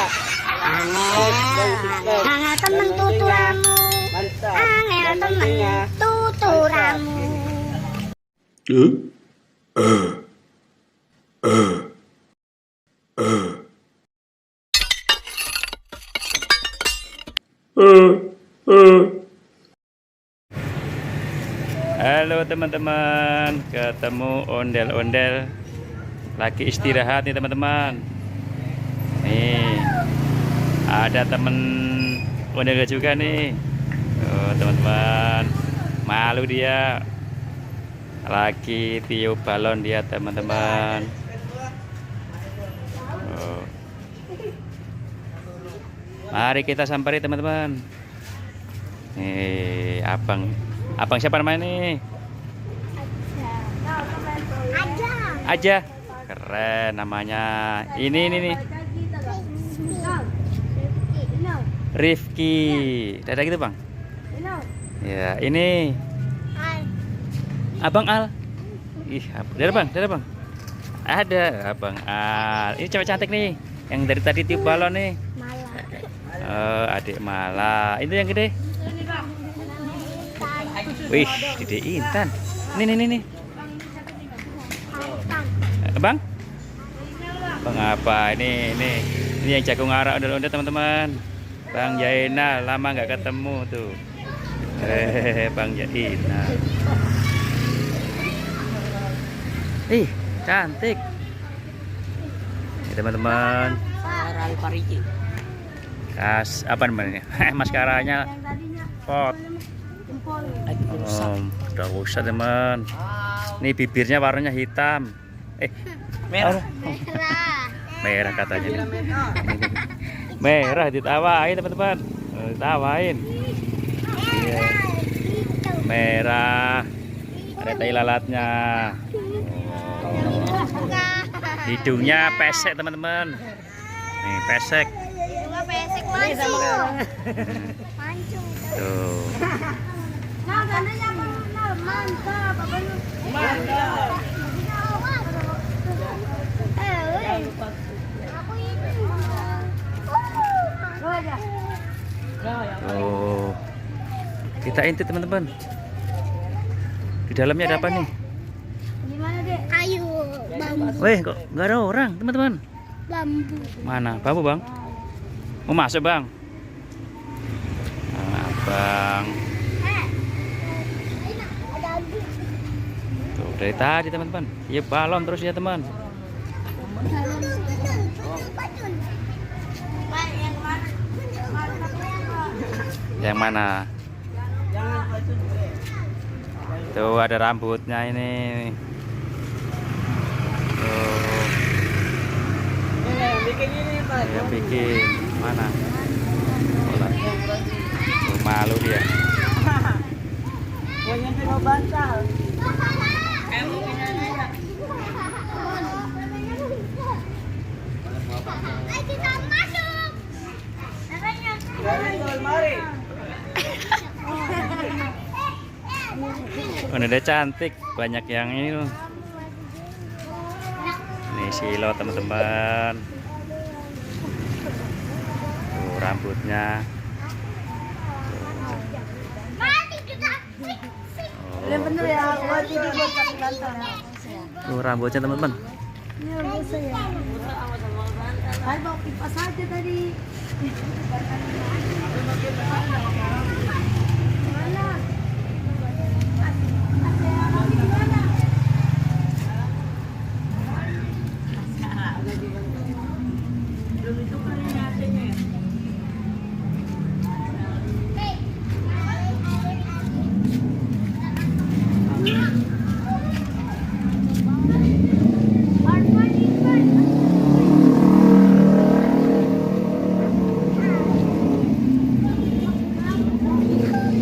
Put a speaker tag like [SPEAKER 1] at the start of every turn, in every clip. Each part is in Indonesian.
[SPEAKER 1] Angel temen tuturamu. Angel temen tuturamu.
[SPEAKER 2] Halo teman-teman, ketemu ondel-ondel lagi istirahat nih teman-teman. Nih ada temen ondel juga nih. Oh, teman-teman, malu dia lagi tiup balon dia teman-teman. Oh. Mari kita samperi teman-teman. Nih abang siapa namanya nih? Aja. Keren namanya. Ini nih. Rifki. Dadah gitu, Bang. Ya, ini Abang Al. Ih, dadah Bang. Ada Abang Al. Ini cewek cantik nih. Yang dari tadi tiup balon nih. Adik Mala. Itu yang gede. Wih, Dede Intan. Nih. Bang? Bang apa? Ini yang jago ngarak ondel-ondel teman-teman. Bang Jaina, lama nggak ketemu tuh. Bang Jaina. Ih, cantik. Ini teman-teman. Apa namanya? Maskaranya pot. Udah rusak teman. Nih bibirnya warnanya hitam. Merah. Merah katanya nih. Merah ditawain teman-teman. Ditawain. Iya. Merah. Ada tai lalatnya. Hidungnya pesek teman-teman. Nih pesek.
[SPEAKER 1] Pesek mancung.
[SPEAKER 2] Tuh. Oh, kita intip teman-teman. Di dalamnya ada apa nih?
[SPEAKER 1] Kayu, bambu.
[SPEAKER 2] Weh, kok nggak ada orang teman-teman?
[SPEAKER 1] Bambu.
[SPEAKER 2] Mana? Bambu bang? Mau masuk bang? Nah, bang. Tuh dari tadi teman-teman. Iya balon terus ya teman. Yang mana? Tuh ada rambutnya ini. Tuh. Yang bikin mana? Tuh, malu dia. Udah cantik, banyak yang ini loh. Ini silo teman-teman. Tuh rambutnya. Tuh rambutnya teman-teman.
[SPEAKER 1] Bawa kipas aja tadi.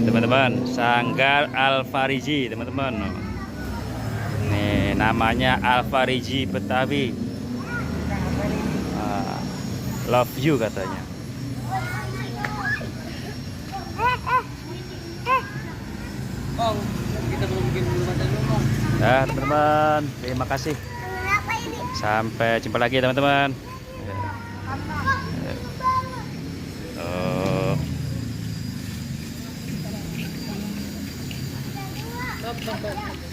[SPEAKER 2] Teman-teman, Sanggar Al-Fariji teman-teman. Nih namanya Al-Fariji Betawi. Love you katanya.
[SPEAKER 3] Bang, kita belum bikin rumah dulu, Bang.
[SPEAKER 2] Nah, teman-teman, terima kasih. Sampai jumpa lagi teman-teman.
[SPEAKER 3] Stop.